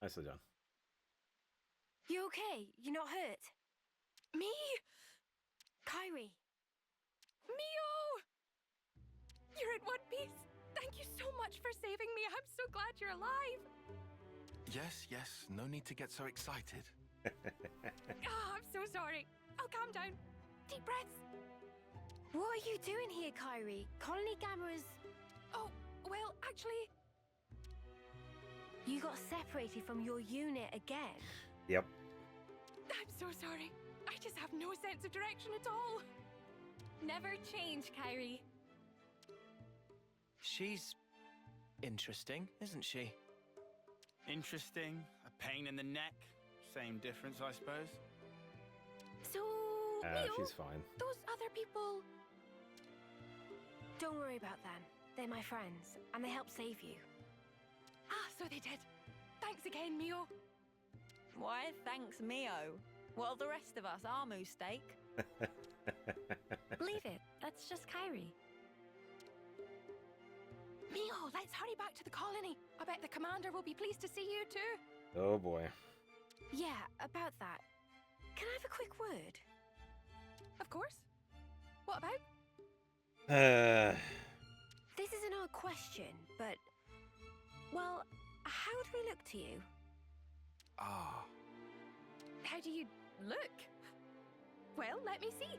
Nicely done. You okay? You're not hurt? Me? Kyrie. Mio! You're in one piece. Thank you so much for saving me. I'm so glad you're alive. Yes, no need to get so excited. I'm so sorry. I'll calm down. Deep breaths. What are you doing here, Kyrie? Colony Gamma's... Oh, well, actually... You got separated from your unit again. Yep. I'm so sorry. I just have no sense of direction at all. Never change, Kyrie. She's interesting, isn't she? Interesting, a pain in the neck. Same difference, I suppose. So, Mio, She's fine. those other people... Don't worry about them. They're my friends, and they helped save you. Ah, so they did. Thanks again, Mio. Why, thanks, Mio. Well, the rest of us are Moo Steak. Believe it, that's just Kyrie. Mio, let's hurry back to the colony. I bet the commander will be pleased to see you too. Oh boy. Yeah, about that. Can I have a quick word? Of course. What about? This is an odd question, but... Well, how do we look to you? Ah, How do you look? Well, let me see.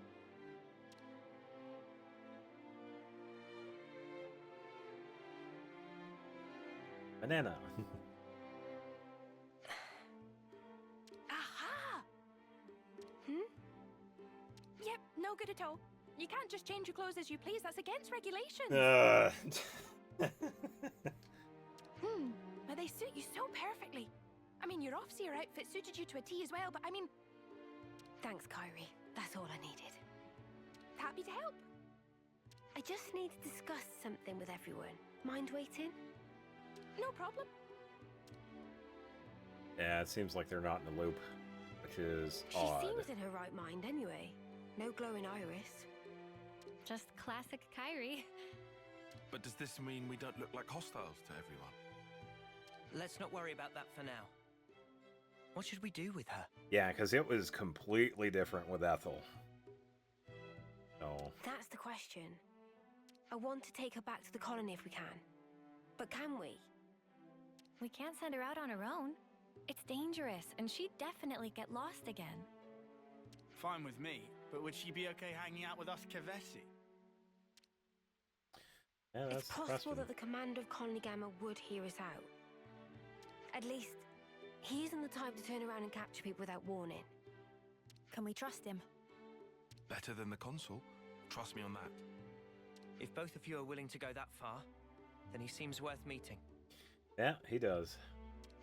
Banana. Aha! Hmm? Yep, no good at all. You can't just change your clothes as you please. That's against regulations. But they suit you so perfectly. I mean, your off-seer outfit suited you to a T as well, but I mean... Thanks, Kyrie. That's all I needed. Happy to help. I just need to discuss something with everyone. Mind waiting? No problem. Yeah, it seems like they're not in the loop, which is She odd. seems in her right mind anyway. No glowing iris. Just classic Kyrie. but does this mean we don't look like hostiles to everyone? Let's not worry about that for now. What should we do with her? Yeah, because it was completely different with Ethel. So, That's the question. I want to take her back to the colony if we can. But can we? We can't send her out on her own. It's dangerous, and she'd definitely get lost again. Fine with me, but would she be okay hanging out with us Kevesi? yeah, that's It's the possible question. that the commander of Colony Gamma would hear us out. At least, he isn't the type to turn around and capture people without warning. Can we trust him? Better than the consul. Trust me on that. If both of you are willing to go that far, then he seems worth meeting. Yeah, he does.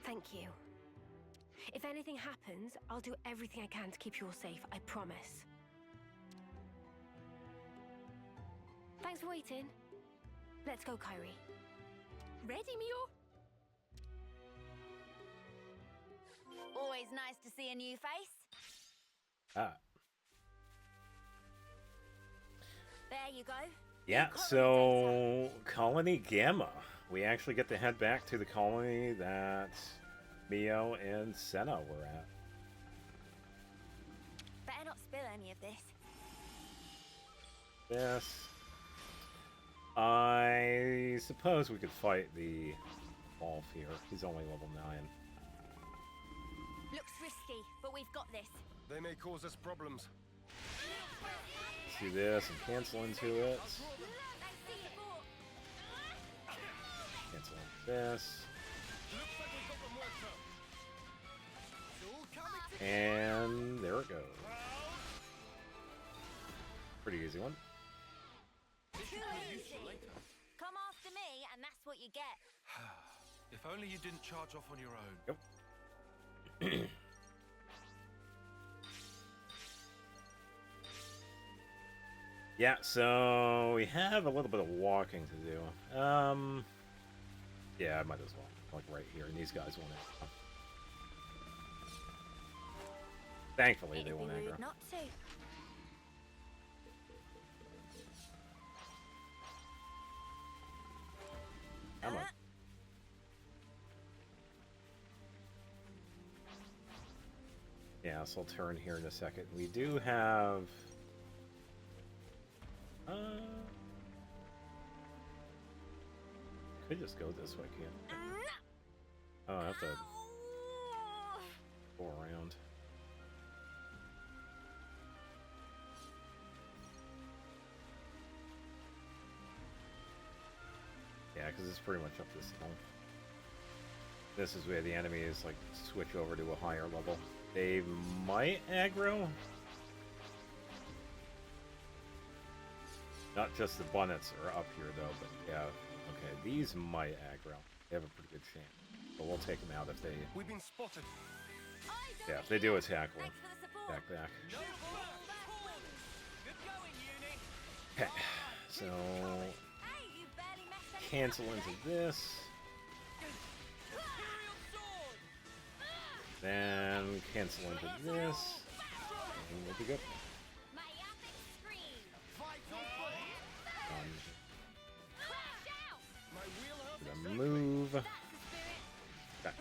Thank you. If anything happens, I'll do everything I can to keep you all safe, I promise. Thanks for waiting. Let's go, Kyrie. Ready, Mio? Always nice to see a new face. Ah. There you go. Yeah, Colony so Colony Gamma. We actually get to head back to the colony that Mio and Senna were at. Better not spill any of this. Yes. I suppose we could fight the Wolf here. He's only level 9. Looks risky, but we've got this. They may cause us problems. Let's do this and cancel into it. Cancel into this. And there it goes. Pretty easy one. Too easy. Come after me, and that's what you get. If only you didn't charge off on your own. Yep. Yeah, so we have a little bit of walking to do. Yeah, I might as well. Like right here, and these guys won't aggro. Thankfully, they It'd be won't rude aggro. not to. Come on. Yeah, so I'll turn here in a second. We do have... could just go this way, can't I? Oh, I have to go around. Yeah, because it's pretty much up this hill. This is where the enemies like switch over to a higher level. They might aggro. Not just the bonnets are up here though, but yeah. Okay, these might aggro. They have a pretty good chance. But we'll take them out if they... We've been spotted. Yeah, if they do attack, we'll back back. Okay, so... cancel into this. Then cancel into this. And we'll be good. Gonna move. Okay.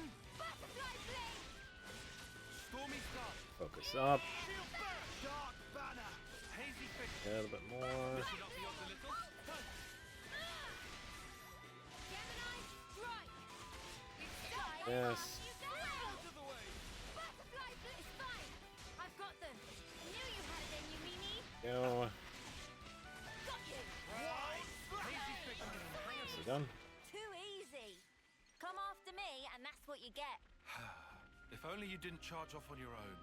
Focus up. A little bit more. Yes. Go. So done. Too easy. Come after me, and that's what you get. If only you didn't charge off on your own.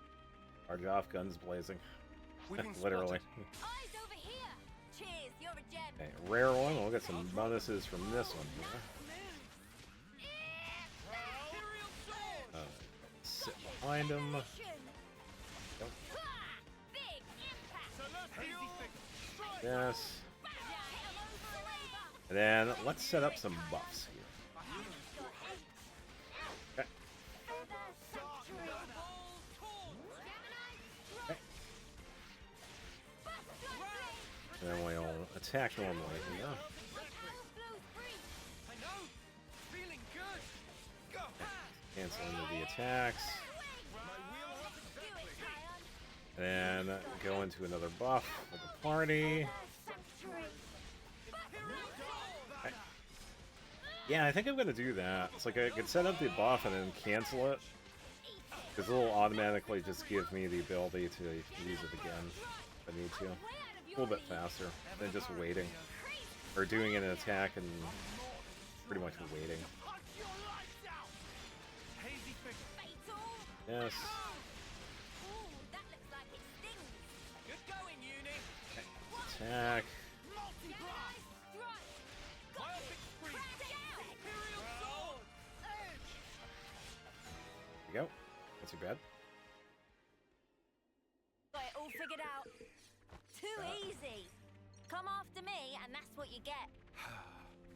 Charge off, guns blazing. We've been Literally. Eyes over here. Cheers, you're a gem. Okay, rare one. We'll get some bonuses from this one here. Sit behind him. Yep. Yes. And then let's set up some buffs here. Okay. Okay. And then we'll attack normally here. Cancel into the attacks. And then go into another buff for the party. Okay. Yeah, I think I'm gonna do that. It's like I could set up the buff and then cancel it. Because it'll automatically just give me the ability to use it again if I need to. A little bit faster than just waiting. Or doing an attack and pretty much waiting. Yes. Attack. There you go. Not too bad. Got it all figured out. Too easy. Come after me, and that's what you get.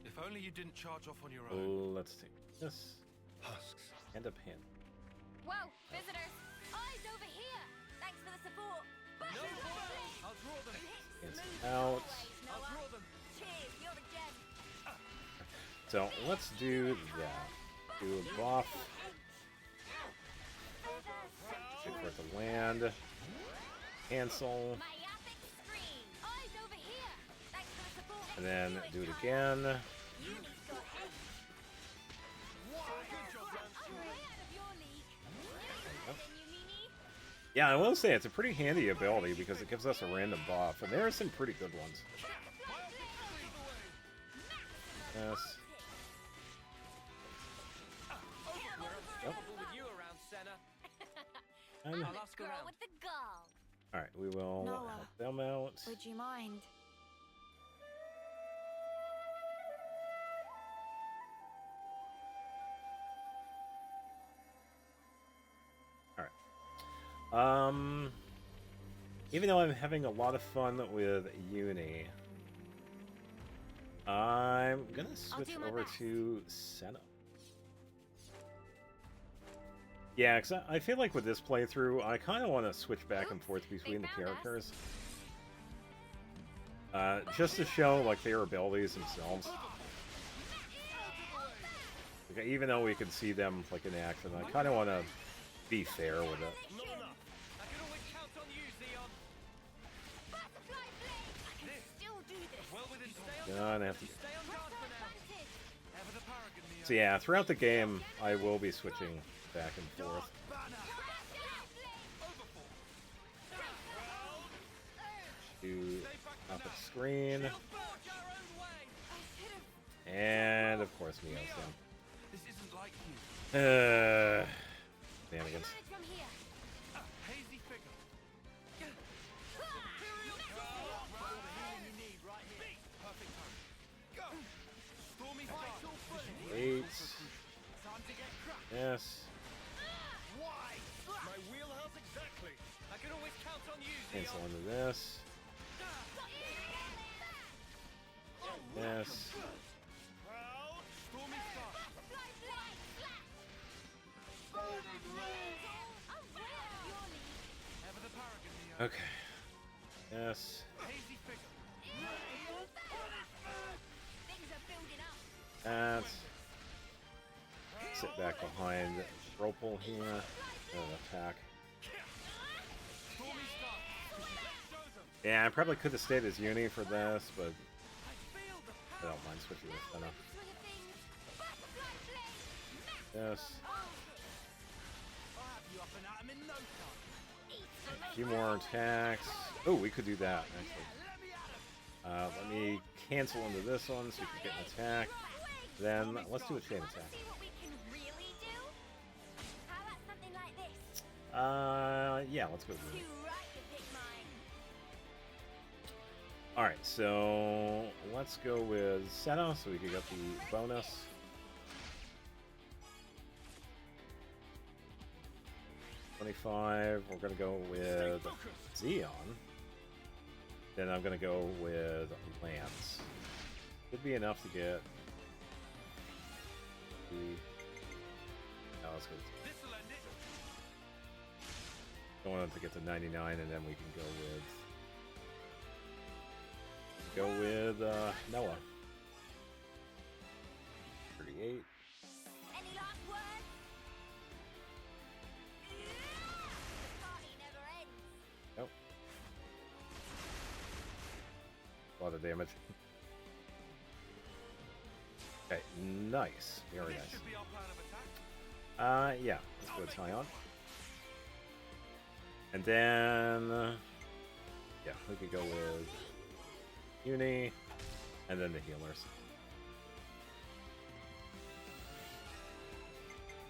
If only you didn't charge off on your own. Let's take this. Husks. And a pin. Whoa, visitors. Eyes over here. Thanks for the support. I'll draw them. Cancel out. Cheers, you're a gem. So let's do that. Do a buff. Wait for it to land. Cancel. And then do it again. Yeah, I will say it's a pretty handy ability because it gives us a random buff, and there are some pretty good ones. Yes. Yep. And, Girl with the gall. alright, we will Noah, help them out. Would you mind? Even though I'm having a lot of fun with Uni, I'm gonna switch over to Senna. Yeah, because I feel like with this playthrough, I kind of want to switch back and forth between the characters. Just to show, like, their abilities themselves. Like, even though we can see them, like, in action, I kind of want to be fair with it. gonna have to. So yeah, throughout the game, I will be switching back and forth. To top of screen. And of course, Mio's down. This isn't like you. Shenanigans. Hazy figure. Eight. Yes. My wheelhouse exactly. I can always count on you, Cancel into this. Yes. Stormy sky. Ever the paragon, Neo. Okay. Yes. Hazy figure. And sit back behind Whirlpool here. Attack. Yeah, I probably could have stayed as Uni for this, but I don't mind switching this Senna. Yes. A few more attacks. Oh, we could do that, actually. Let me cancel into this one so you can get an attack. Then let's do a chain attack. Yeah, let's go do it. Alright, so let's go with Senna so we can get the bonus. $25. We're gonna go with Xeon. Then I'm gonna go with Lance. Should be enough to get the. No, let's go. I want it to get to 99, and then we can go with Noah. 38. Any last words? The party never ends. Nope. A lot of damage. Okay, nice. Very nice. Should be our plan of attack. Yeah, let's go with Tyon. And then, yeah, we could go with Uni, and then the healers.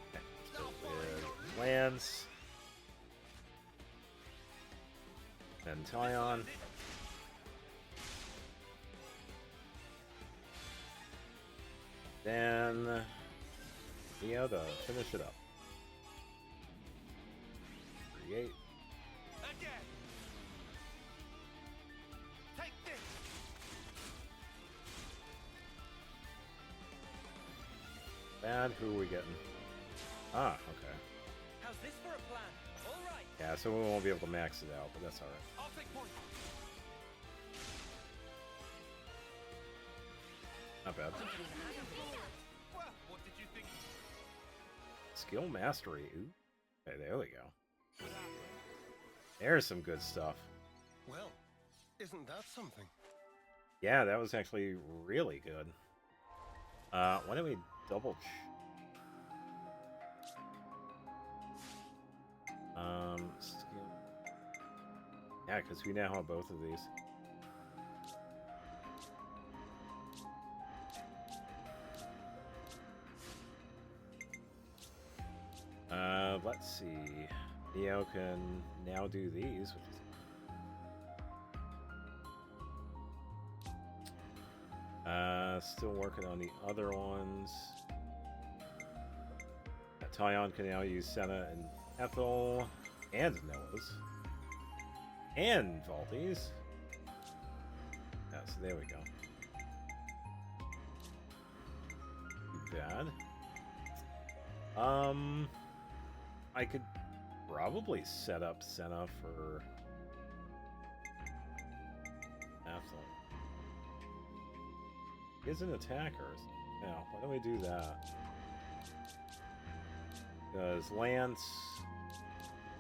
Okay, let's go with Lance. Then Tyon. Then Neo to finish it up. 38. Again. Take this. Bad. Who are we getting? Ah, okay. How's this for a plan? All right. Yeah, so we won't be able to max it out, but that's alright. I'll take point. Not bad. Well, what did you think? Skill mastery. Ooh. Okay, there we go. There's some good stuff. Well, isn't that something? Yeah, that was actually really good. Why don't we double skill. Yeah, because we now have both of these. Let's see. Neo can now do these, which is still working on the other ones. Tyon can now use Senna and Ethel and Noah's and Valdy's. Yeah, so there we go. Too bad. I could probably set up Senna for Ethel. He's an attacker. Yeah, why don't we do that? Because Lance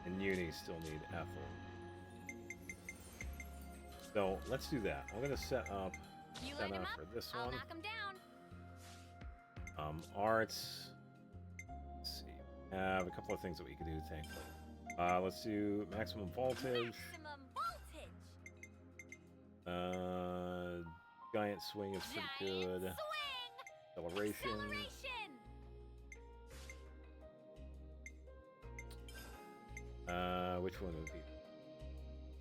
and Uni still need Ethel. So let's do that. I'm gonna set up You light Senna 'em up, for this I'll one. knock 'em down. Arts. Let's see. We have a couple of things that we could do, thankfully. Let's do maximum voltage. Maximum voltage. Giant swing is pretty good. Swing. Acceleration. Acceleration. Which one would be?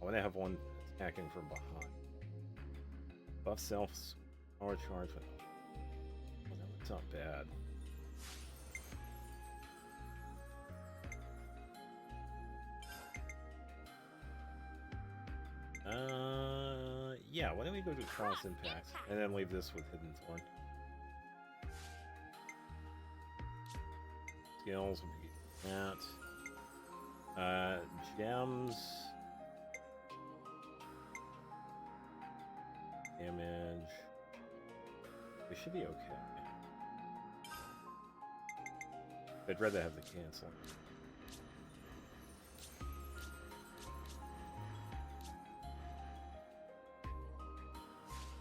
I want to have one attacking from behind. Buff self power charge. Well, that's not bad. Yeah, why don't we go to cross impact and then leave this with hidden thorn. Skills would be that. Gems. Damage. They should be okay. I'd rather have the cancel.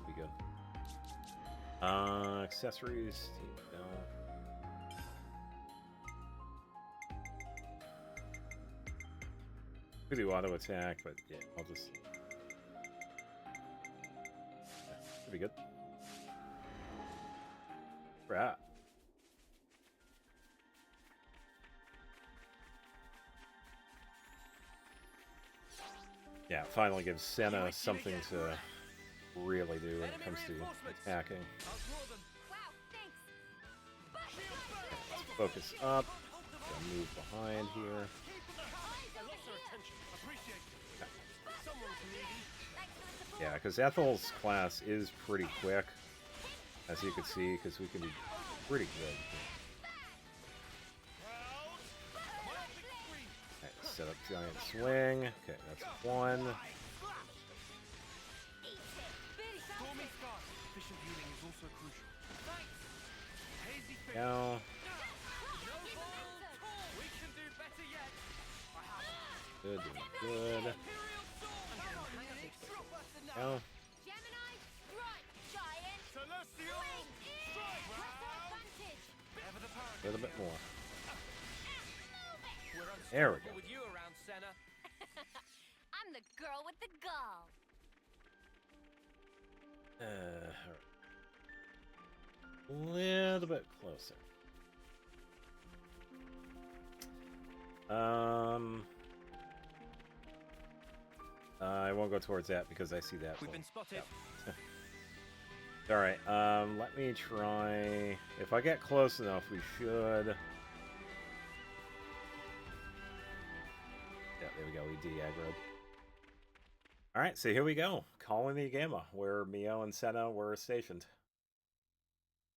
Be good. Accessories. No. Could do auto attack, but yeah, I'll just. Yeah, should be good. Right. Yeah, finally gives Senna something to really do when it comes to attacking. Wow, thanks. Let's focus up. Gonna move behind here. Yeah, because Ethel's class is pretty quick, as you can see, because we can be pretty good. Alright, set up giant swing. Okay, that's one. Stormy Sky. Efficient healing is also crucial. Hazy Fate. Now, We can do better yet. good, doing good. Now, Gemini, strike, giant. Celestial strike. Advantage. a little bit more. We're There we unstoppable go. with you around, Senna. I'm the girl with the gall. Alright. Little bit closer. I won't go towards that because I see that. We've been spotted. Alright, let me try. If I get close enough, we should. Yeah, there we go. We de-aggroed. Alright, so here we go. Colony Gamma, where Mio and Senna were stationed.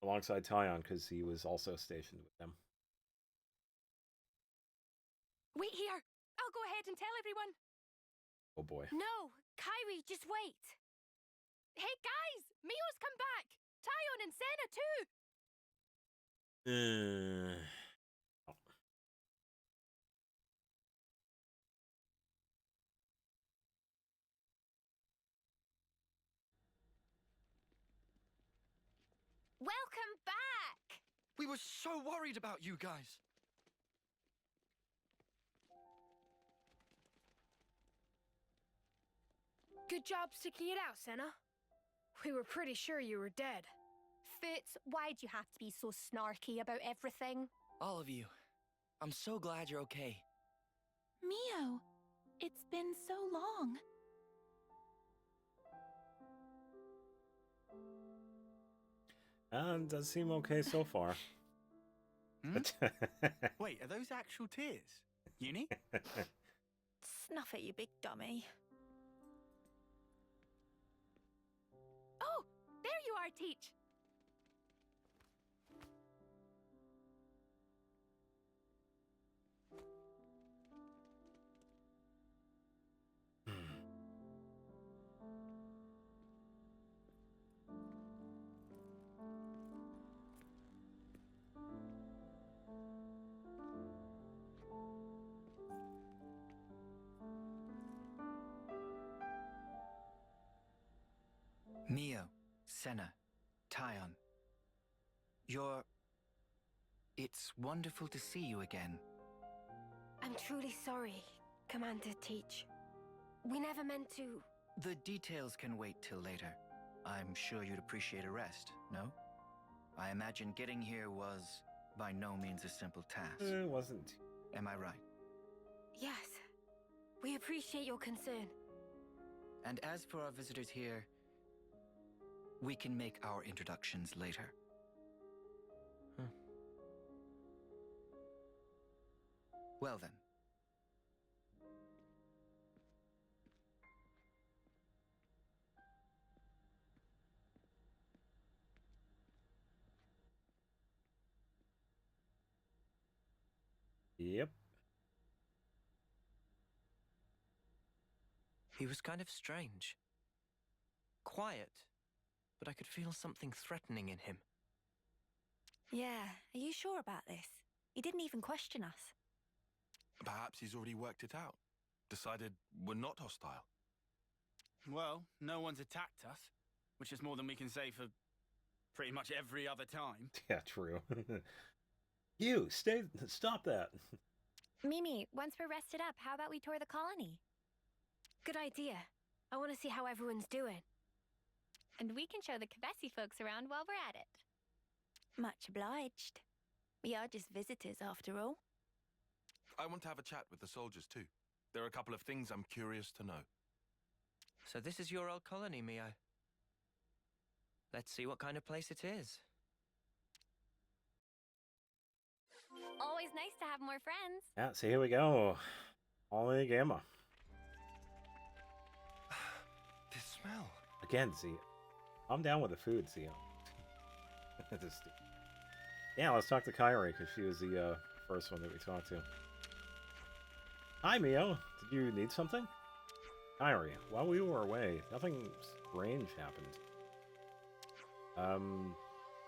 Alongside Tyon, because he was also stationed with them. Wait here. I'll go ahead and tell everyone. Oh boy. No, Kyrie, just wait. Hey guys, Mio's come back. Tyon and Senna too. Welcome back. We were so worried about you guys. Good job sticking it out, Senna. We were pretty sure you were dead. Foots, why'd you have to be so snarky about everything? All of you. I'm so glad you're okay. Mio, it's been so long. Does seem okay so far. Wait, are those actual tears? Uni? Snuff it, you big dummy. Oh, there you are, Teach. Mio, Senna, Tyon. It's wonderful to see you again. I'm truly sorry, Commander Teach. We never meant to... The details can wait till later. I'm sure you'd appreciate a rest, no? I imagine getting here was by no means a simple task. It wasn't. Am I right? Yes. We appreciate your concern. And as for our visitors here, we can make our introductions later. Well then. Yep. He was kind of strange. Quiet, but I could feel something threatening in him. Yeah, are you sure about this? He didn't even question us. Perhaps he's already worked it out. Decided we're not hostile. Well, no one's attacked us, which is more than we can say for pretty much every other time. Yeah, true. Stop that. Mimi, once we're rested up, how about we tour the colony? Good idea. I want to see how everyone's doing. And we can show the Kavesi folks around while we're at it. Much obliged. We are just visitors after all. I want to have a chat with the soldiers too. There are a couple of things I'm curious to know. So this is your old colony, Mio. Let's see what kind of place it is. Always nice to have more friends. Yeah, so here we go. Ollie Gamma. This smell. Again, Zia. I'm down with the food, Zia. Yeah, let's talk to Kyrie, because she was the first one that we talked to. Hi, Mio. Did you need something? Kyrie, while we were away, nothing strange happened.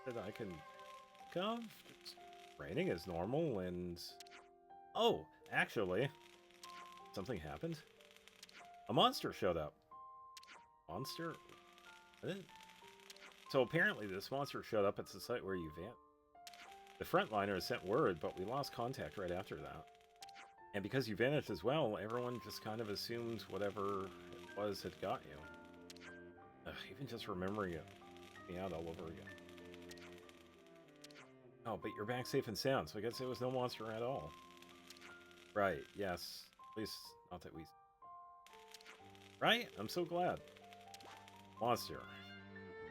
That I can think of? It's raining as normal, and... Oh, actually, something happened. A monster showed up. Monster? What? So apparently this monster showed up at the site where you vanished. The frontliners sent word, but we lost contact right after that. And because you vanished as well, everyone just kind of assumed whatever it was had got you. Ugh, even just remembering it, me out all over again. Oh, but you're back safe and sound, so I guess there was no monster at all. Right, yes. At least, not that we... Right? I'm so glad. Monster.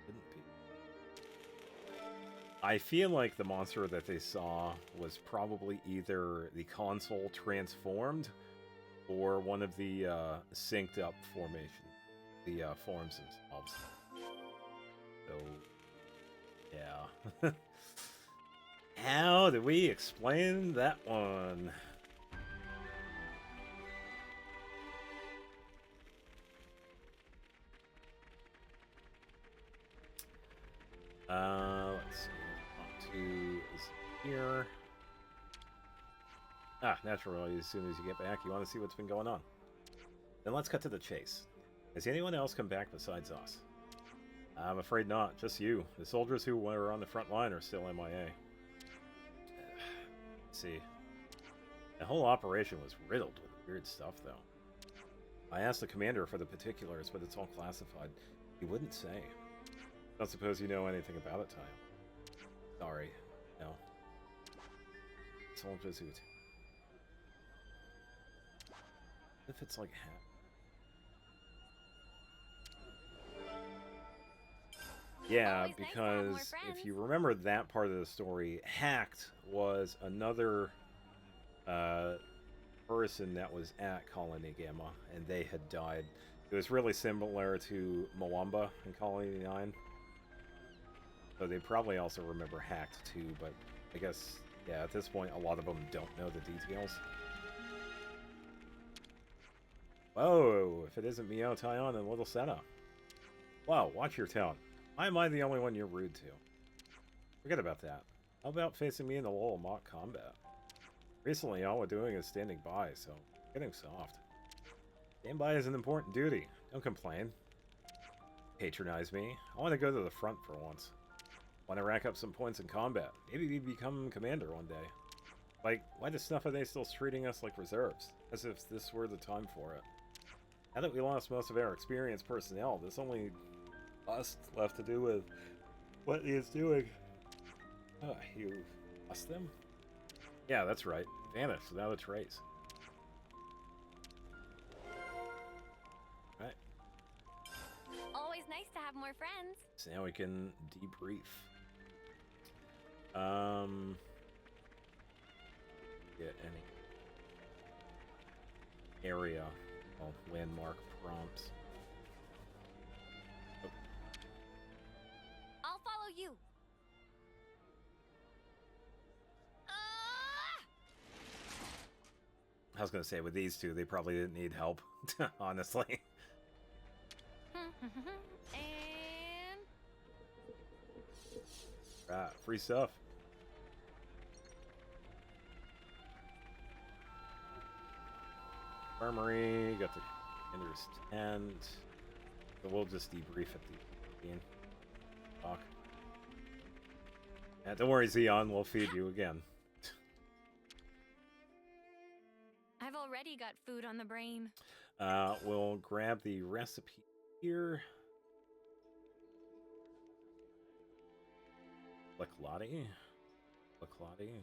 Couldn't be. I feel like the monster that they saw was probably either the console transformed or one of the synced up formation. The forms themselves. So, yeah. How do we explain that one? Let's see. Up to is here. Ah, naturally, as soon as you get back, you want to see what's been going on. Then let's cut to the chase. Has anyone else come back besides us? I'm afraid not. Just you. The soldiers who were on the front line are still MIA. Let's see. The whole operation was riddled with weird stuff, though. I asked the commander for the particulars, but it's all classified. He wouldn't say. Don't suppose you know anything about it, Ty. Sorry. No. Soldiers who... If it's like half... Yeah, because if you remember that part of the story, Hacked was another person that was at Colony Gamma, and they had died. It was really similar to Mwamba in Colony 9. So they probably also remember Hacked too, but I guess, yeah, at this point, a lot of them don't know the details. Whoa, if it isn't Mio, Tyon, and Little Senna. Wow, watch your tone. Why am I the only one you're rude to? Forget about that. How about facing me in a little mock combat? Recently, all we're doing is standing by, so getting soft. Stand by is an important duty. Don't complain. patronize me. I want to go to the front for once. Want to rack up some points in combat. Maybe we become commander one day. Like, why does Snuff and still treating us like reserves? As if this were the time for it. Now that we lost most of our experienced personnel, there's only us left to do with what he is doing. You lost them? Yeah, that's right. Vanished without a trace. Right. Always nice to have more friends. So now we can debrief. Get any area, landmark prompts. Oh. I'll follow you. I was gonna say, with these two, they probably didn't need help, honestly. And Ah, free stuff. Armory, got the Ender's Tent. So we'll just debrief at the end. Talk. Yeah, don't worry, Xeon, we'll feed you again. I've already got food on the brain. We'll grab the recipe here. Laklati? Laklati?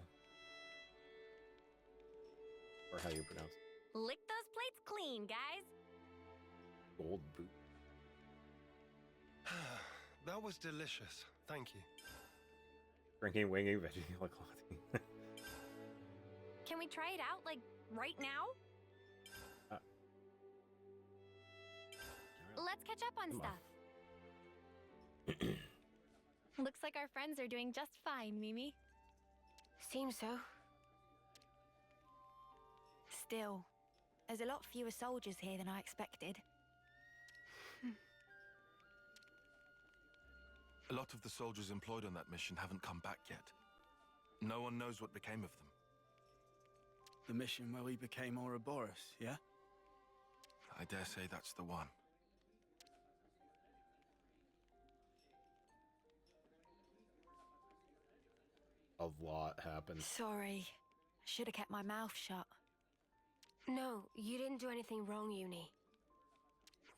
Or how you pronounce it? Lick those plates clean, guys. Gold boot. That was delicious. Thank you. Drinking wingy veggie laklati. Can we try it out, like, right now? Let's catch up on stuff. Looks like our friends are doing just fine, Mimi. Seems so. Still, there's a lot fewer soldiers here than I expected. A lot of the soldiers employed on that mission haven't come back yet. No one knows what became of them. The mission where we became Ouroboros, yeah? I dare say that's the one. A lot happened. Sorry. Should have kept my mouth shut. No, you didn't do anything wrong, Uni.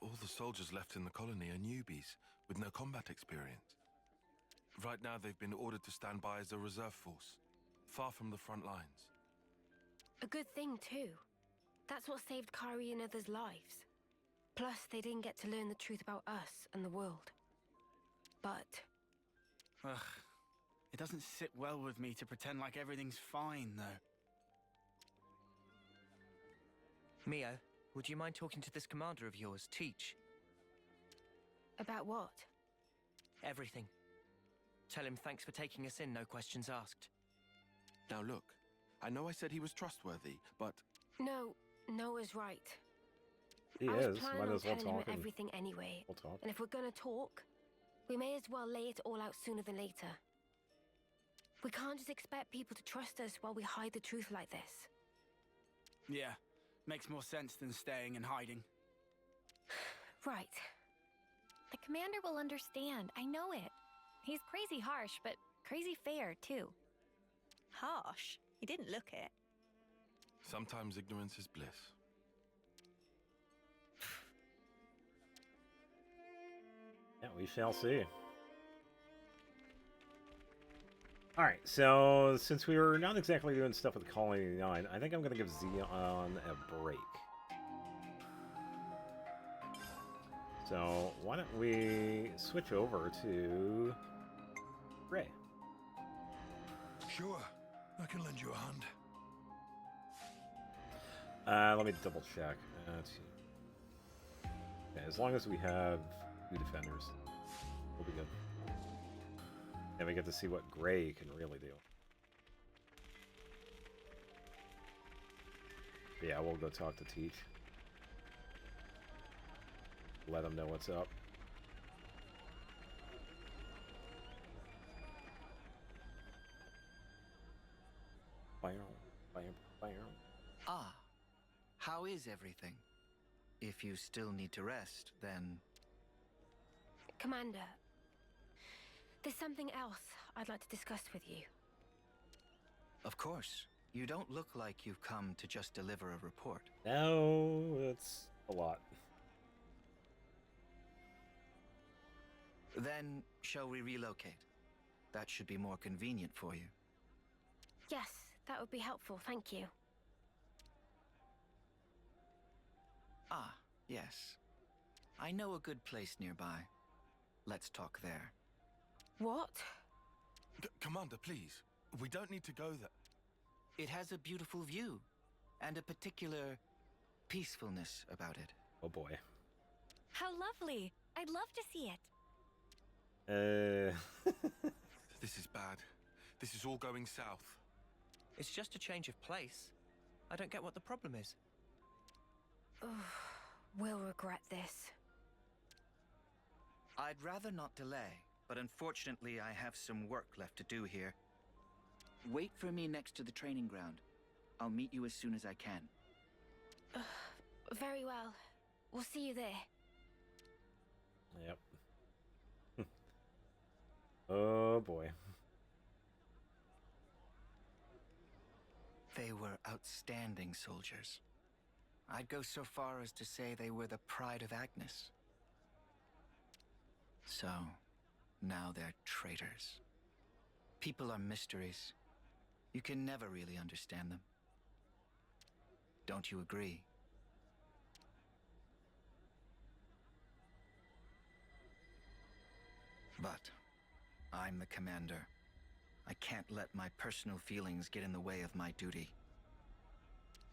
All the soldiers left in the colony are newbies with no combat experience. Right now they've been ordered to stand by as a reserve force, far from the front lines. A good thing, too. That's what saved Kyrie and others' lives. Plus, they didn't get to learn the truth about us and the world. But... Ugh. It doesn't sit well with me to pretend like everything's fine, though. Mio, would you mind talking to this commander of yours, Teach? About what? Everything. Tell him thanks for taking us in, no questions asked. Now look, I know I said he was trustworthy, but... No, Noah's right. He I was is. planning Might on as well telling him talk. everything anyway. We'll talk. And if we're gonna talk, we may as well lay it all out sooner than later. We can't just expect people to trust us while we hide the truth like this. Yeah, makes more sense than staying and hiding. Right. The commander will understand, I know it. He's crazy harsh, but crazy fair, too. Harsh? He didn't look it. Sometimes ignorance is bliss. Yeah, we shall see. Alright, so since we were not exactly doing stuff with Colony 9, I think I'm going to give Xeon a break. So, why don't we switch over to Ray? Sure, I can lend you a hand. Let me double check. Let's see. Okay, as long as we have 2 defenders, we'll be good. And we get to see what Gray can really do. Yeah, we'll go talk to Teach. Let him know what's up. Ah, how is everything? If you still need to rest, then... Commander, there's something else I'd like to discuss with you. Of course. You don't look like you've come to just deliver a report. No, it's a lot. Then, shall we relocate? That should be more convenient for you. Yes, that would be helpful, thank you. Ah, yes. I know a good place nearby. Let's talk there. What? Commander, please. We don't need to go there. It has a beautiful view, and a particular peacefulness about it. Oh boy. How lovely. I'd love to see it. This is bad. This is all going south. It's just a change of place. I don't get what the problem is. We'll regret this. I'd rather not delay, but unfortunately I have some work left to do here. Wait for me next to the training ground. I'll meet you as soon as I can. Very well. We'll see you there. Yep. Oh boy. They were outstanding soldiers. I'd go so far as to say they were the pride of Agnes. So, now they're traitors. People are mysteries. You can never really understand them. Don't you agree? But I'm the commander. I can't let my personal feelings get in the way of my duty.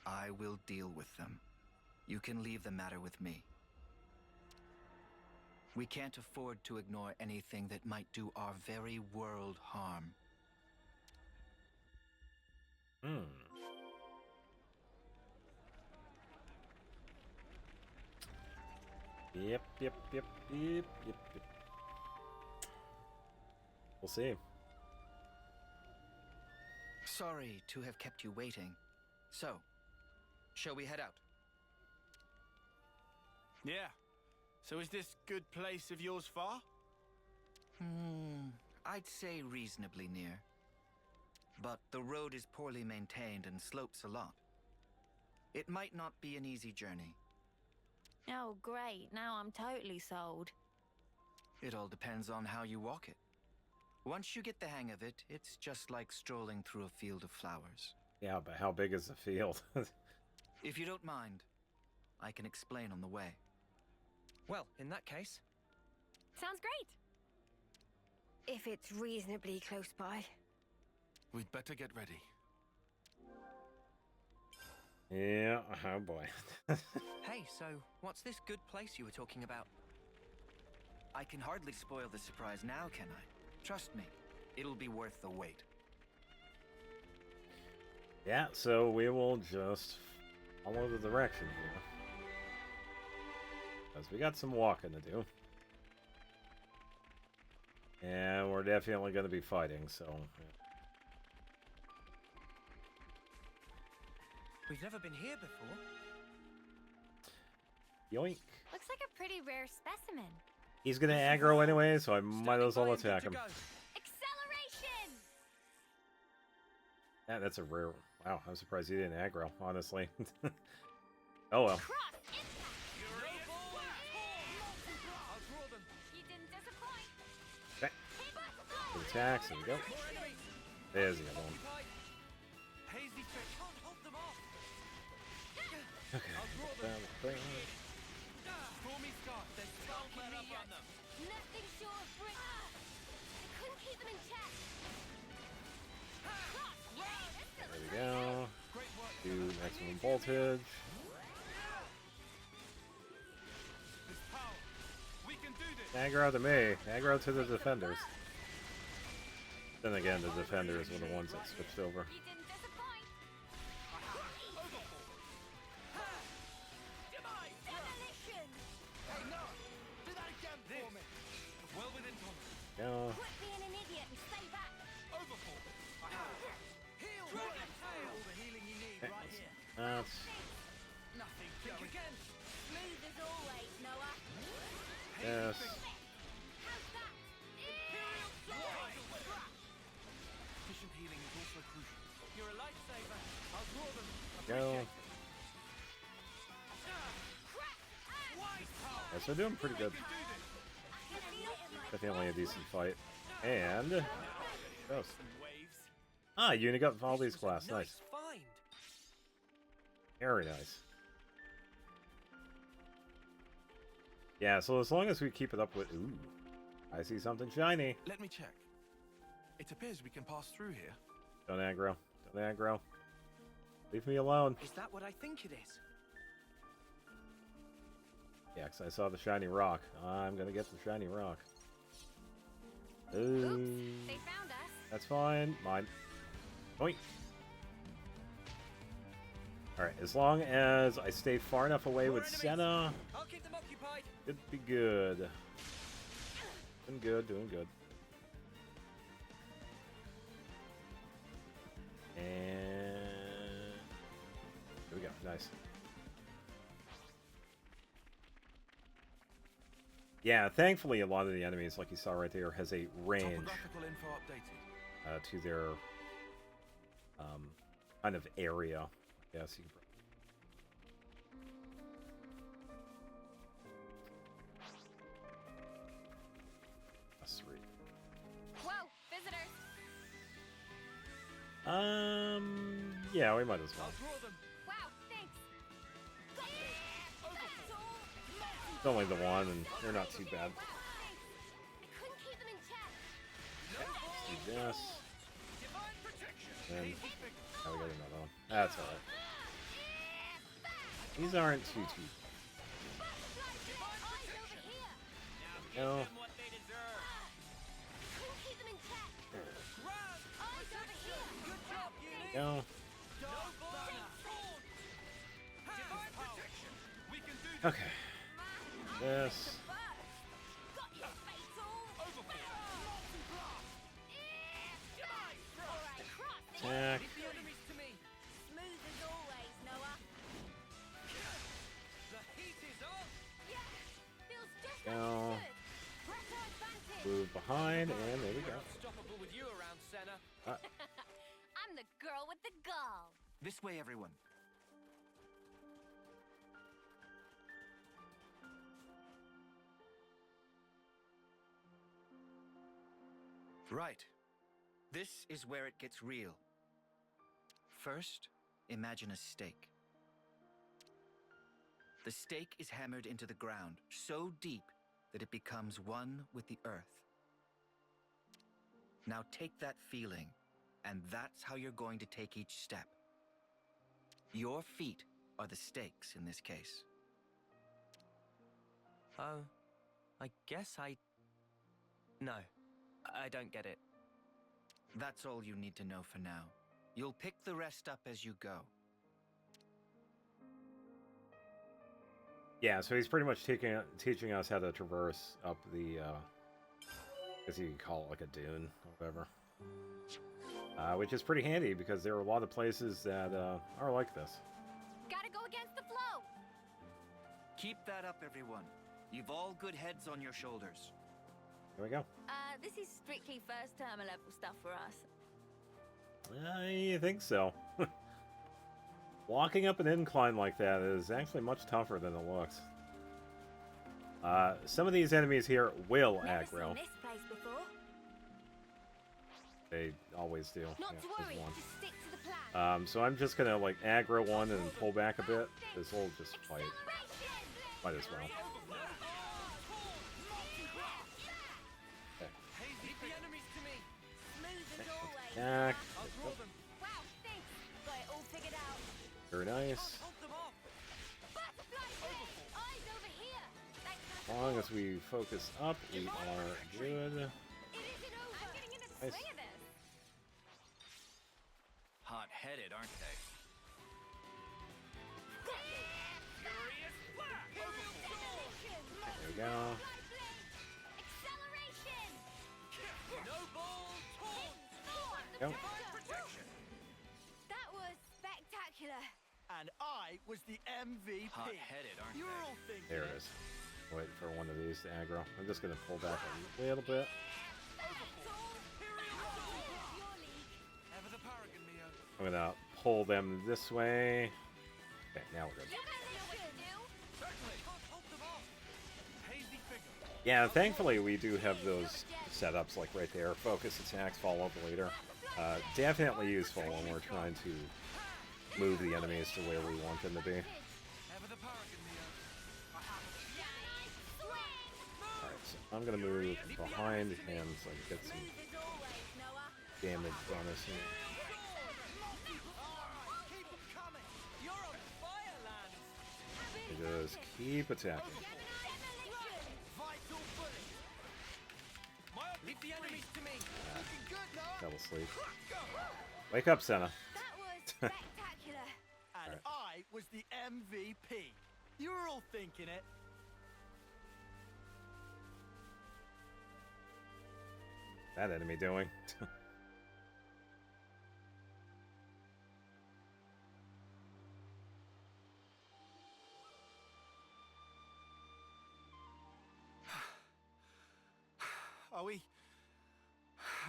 I will deal with them. You can leave the matter with me. We can't afford to ignore anything that might do our very world harm. Yep. We'll see. Sorry to have kept you waiting. So, shall we head out? Yeah. So is this good place of yours far? I'd say reasonably near. But the road is poorly maintained and slopes a lot. It might not be an easy journey. Oh, great. Now I'm totally sold. It all depends on how you walk it. Once you get the hang of it, it's just like strolling through a field of flowers. Yeah, but how big is the field? If you don't mind, I can explain on the way. Well, in that case... Sounds great. If it's reasonably close by. We'd better get ready. Yeah, oh boy. Hey, so what's this good place you were talking about? I can hardly spoil the surprise now, can I? Trust me, it'll be worth the wait. Yeah, so we will just follow the direction here. Because we got some walking to do. And we're definitely going to be fighting, so... We've never been here before. Yoink. Looks like a pretty rare specimen. He's going to aggro anyway, so I might as well attack him. Acceleration! Yeah, that's a rare... Wow, I'm surprised he didn't aggro, honestly. Oh well. Okay. Good attacks, there we go. There's the other one. Okay. Nothing short of brick. I couldn't keep them in check. There we go. Do maximum voltage. Aggro to me. Aggro to the defenders. Then again, the defenders were the ones that switched over. Go. Quit being an idiot and stay back. That's... Smooth as always, Noah. Yes. so doing pretty good. Definitely a decent fight. And... gross. Ah, Uni got Valdi's class. Nice. Very nice. Yeah, so as long as we keep it up with... Ooh, I see something shiny. Let me check. It appears we can pass through here. Don't aggro. Don't aggro. Leave me alone. Is that what I think it is? Yeah, because I saw the shiny rock. I'm gonna get the shiny rock. Oops, they found us. That's fine. Mine. Oink. Alright, as long as I stay far enough away with Senna, I'll keep them occupied. it'd be good. Doing good, doing good. And... here we go. Nice. Yeah, thankfully a lot of the enemies, like you saw right there, has a range Topographical info updated. to their kind of area. I guess you can... that's 3. Whoa, visitors. Yeah, we might as well. I'll draw them. Wow, thanks. It's only the one, and they're not too bad. I couldn't keep them in check. Let's do this. And oh, we got another one. That's alright. These aren't too no. No. Okay. This. Attack. Go. Move behind, and there we go. Unstoppable with you around, Senna. I'm the girl with the gall. This way, everyone. Right. This is where it gets real. First, imagine a stake. The stake is hammered into the ground so deep that it becomes one with the earth. Now take that feeling, and that's how you're going to take each step. Your feet are the stakes in this case. Oh, I guess no, I don't get it. That's all you need to know for now. You'll pick the rest up as you go. Yeah, so he's pretty much teaching us how to traverse up the, I guess you could call it like a dune, or whatever. Which is pretty handy, because there are a lot of places that are like this. Gotta go against the flow. Keep that up, everyone. You've all good heads on your shoulders. Here we go. This is strictly first term level stuff for us. I think so. Walking up an incline like that is actually much tougher than it looks. Some of these enemies here will aggro. Seen this place before. They always do. Not Yeah, to there's worry, one. just stick to the plan. So I'm just gonna like aggro one and pull back a bit. This will just fight. Might as well. Okay. Leave the enemies to me. Smooth as always. Attack. I'll draw them. Wow, thanks. Got it all figured out. Very nice. Hold them off. Butterfly thing. Eyes over here. Thanks. As long as we focus up, we are good. It isn't over. I'm getting into the Nice. swing of this. Hot-headed, aren't they? Furious blast. There we go. Acceleration. No ball torn. Go. That was spectacular. And I was the MVP. Hot-headed, aren't You're they? all thinking. There it is. Wait for one of these to aggro. I'm just gonna pull back a little bit. Ever the paragon, Mio. I'm gonna pull them this way. Okay, now we're good. You guys know what to do. Certainly. Can't hold them off. Yeah, thankfully we do have those setups like right there. Focus attacks, follow up later. Definitely useful when we're trying to move the enemies to where we want them to be. Alright, so I'm gonna move behind him so I can get some damage bonus here. Just keep attacking. Leave the enemies to me. Fell asleep. Wake up, Senna. Spectacular. And I was the MVP. You were all thinking it. That enemy doing?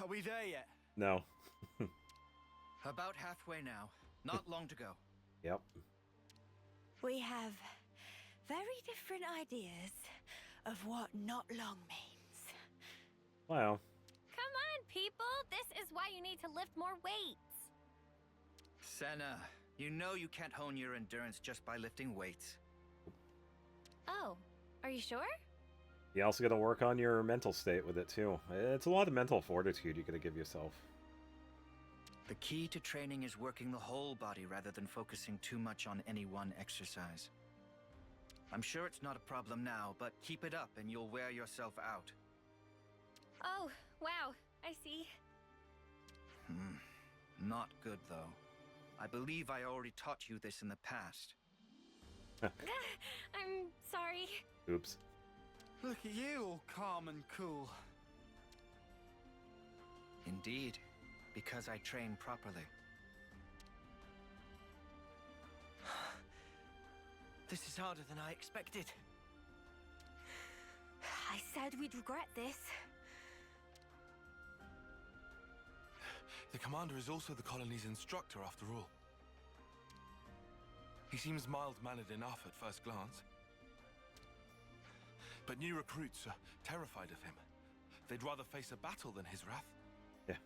Are we there yet? No. About halfway now. Not long to go. Yep. We have very different ideas of what not long means. Well. Come on, people! This is why you need to lift more weights. Senna, you know you can't hone your endurance just by lifting weights. Oh, are you sure? You also got to work on your mental state with it too. It's a lot of mental fortitude you got to give yourself. The key to training is working the whole body rather than focusing too much on any one exercise. I'm sure it's not a problem now, but keep it up and you'll wear yourself out. Oh, wow, I see. Not good, though. I believe I already taught you this in the past. I'm sorry. Oops. Look at you, all calm and cool. Indeed, because I train properly. This is harder than I expected. I said we'd regret this. The commander is also the colony's instructor, after all. He seems mild-mannered enough at first glance. But new recruits are terrified of him. They'd rather face a battle than his wrath. Yeah.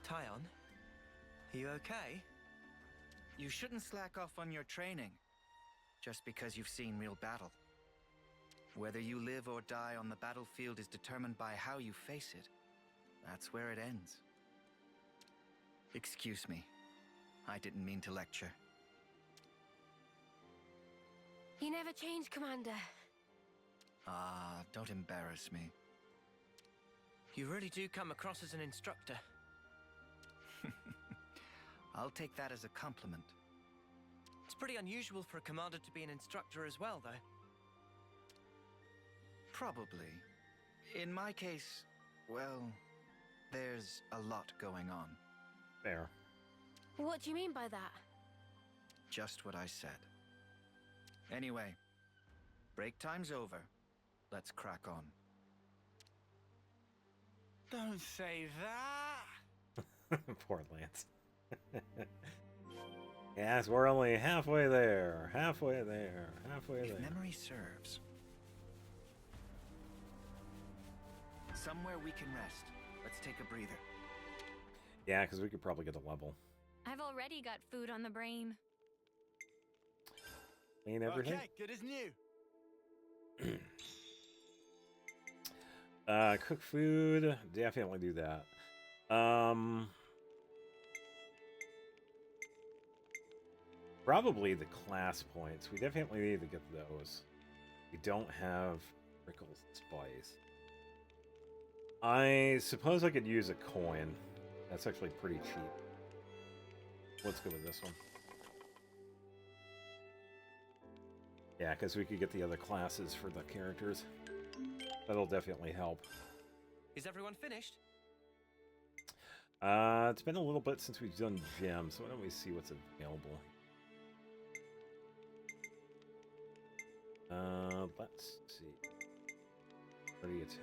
Tyon, are you okay? You shouldn't slack off on your training, just because you've seen real battle. Whether you live or die on the battlefield is determined by how you face it. That's where it ends. Excuse me. I didn't mean to lecture. You never change, Commander. Ah, don't embarrass me. You really do come across as an instructor. I'll take that as a compliment. It's pretty unusual for a commander to be an instructor as well, though. Probably. In my case, well, there's a lot going on. Fair. What do you mean by that? Just what I said. Anyway, break time's over. Let's crack on. Don't say that. Poor Lance. Yes, we're only halfway there. Halfway there. Halfway there. If memory serves. Somewhere we can rest. Let's take a breather. Yeah, because we could probably get a level. I've already got food on the brain. Clean everything. Okay, good as new. Cook food. Definitely do that. Probably the class points. We definitely need to get those. We don't have Prickles Spice. I suppose I could use a coin. That's actually pretty cheap. Let's go with this one. Yeah, because we could get the other classes for the characters. That'll definitely help. Is everyone finished? It's been a little bit since we've done gems, so why don't we see what's available. Let's see. Pretty attack.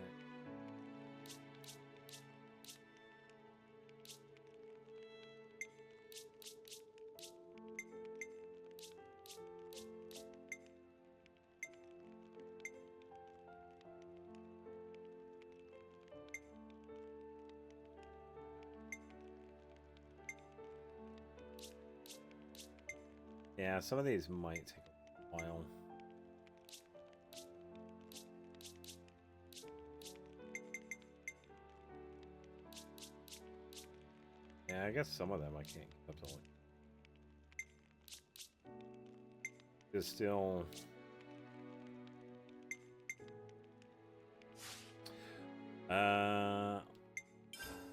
Yeah, some of these might take a while. Yeah, I guess some of them I can't keep up to like. There's still.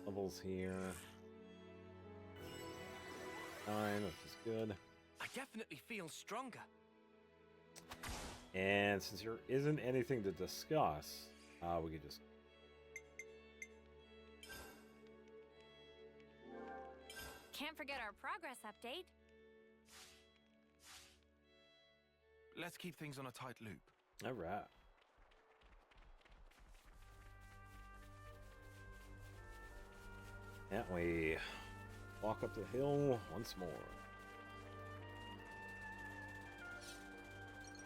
Levels here. 9, which is good. I definitely feel stronger. And since there isn't anything to discuss, we could just. Can't forget our progress update. Let's keep things on a tight loop. All right. Yeah, we walk up the hill once more.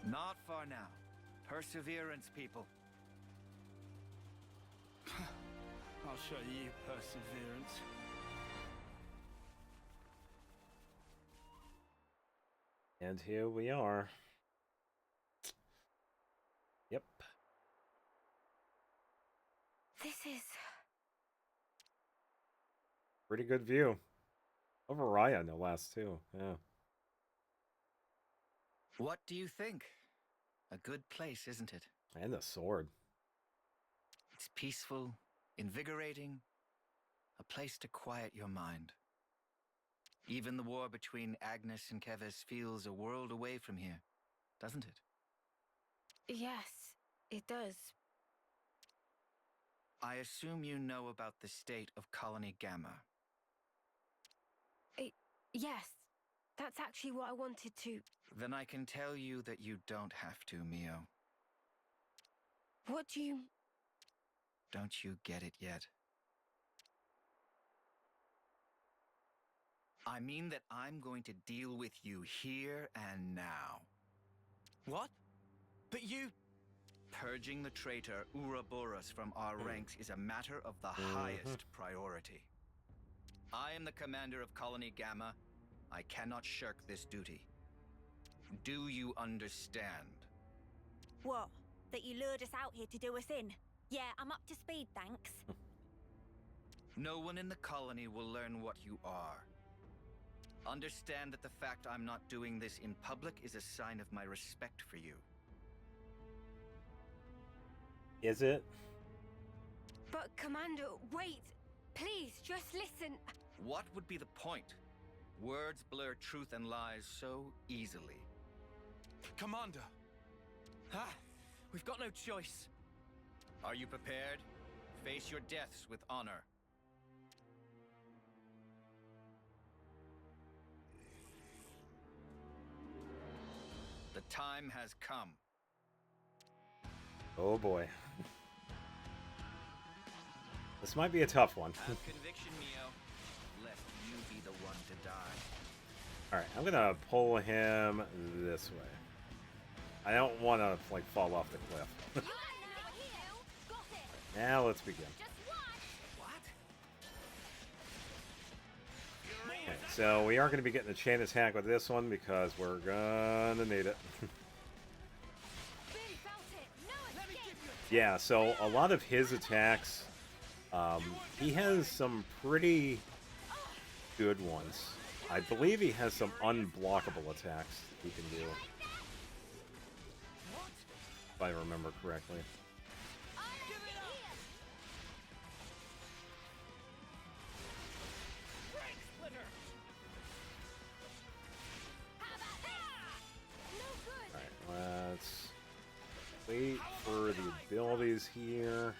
Not far now. Perseverance, people. I'll show you perseverance. And here we are. Yep. This is... Pretty good view. Of Raya, no less, too. Yeah. What do you think? A good place, isn't it? And the sword. It's peaceful, invigorating, a place to quiet your mind. Even the war between Agnes and Keves feels a world away from here, doesn't it? Yes, it does. I assume you know about the state of Colony Gamma. Yes, that's actually what I wanted to... Then I can tell you that you don't have to, Mio. What do you... Don't you get it yet? I mean that I'm going to deal with you here and now. What? But you... Purging the traitor Ouroboros from our ranks is a matter of the highest priority. I am the commander of Colony Gamma. I cannot shirk this duty. Do you understand? What? That you lured us out here to do us in? Yeah, I'm up to speed, thanks. No one in the colony will learn what you are. Understand that the fact I'm not doing this in public is a sign of my respect for you. Is it? But, Commander, wait! Please, just listen! What would be the point? Words blur truth and lies so easily. Commander! Ah, we've got no choice. Are you prepared? Face your deaths with honor. The time has come. Oh boy. This might be a tough one. Have conviction, Mio, lest you be the one to die. Alright, I'm gonna pull him this way. I don't want to, like, fall off the cliff. Now let's begin. Okay, so we are going to be getting a chain attack with this one because we're gonna need it. Yeah, so a lot of his attacks, he has some pretty good ones. I believe he has some unblockable attacks he can do. If I remember correctly. Alright, let's wait for the abilities here.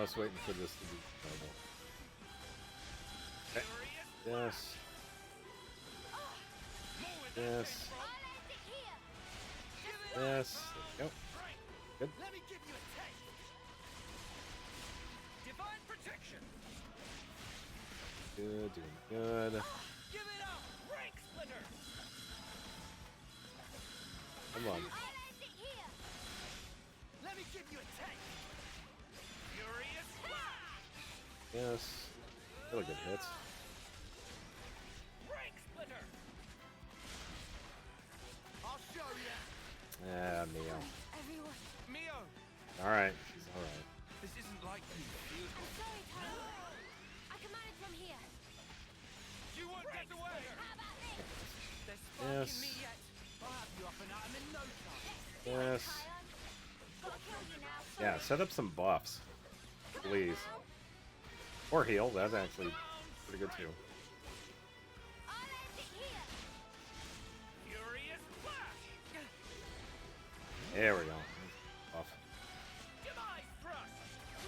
Just waiting for this to be double. Okay. Yes. Yes. Yes. There we go. Good. Let me give you a taste. Divine protection. Good, doing good. Give it up, rank splitter. Come on. Let me give you a taste. Furious. Yes. Really good hits. Ring splitter. I'll show you. Yeah, Mio. Everyone. Mio, Alright, she's alright. This isn't like you. I'm sorry, Tyler. I can manage from here. you won't get away. How about this? They're sparking Yes. me yet. I'll have you up and at 'em in no time. Yes. Gotta kill you now. Yeah, set up some buffs. Please. Or heal, that's actually pretty good too. I'll end it here. Furious flash. There we go. Buff. Demise thrust.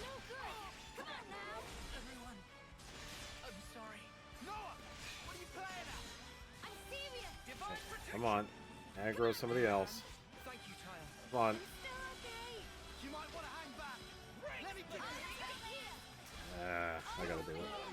No good. Come on now. Everyone, I'm sorry. Noah, what are you playing at? I'm serious. Divine protection. Come on. Aggro somebody else. Thank you, Tyler. Come on. Still okay. You might want to hang back. Let me give you a I gotta do it.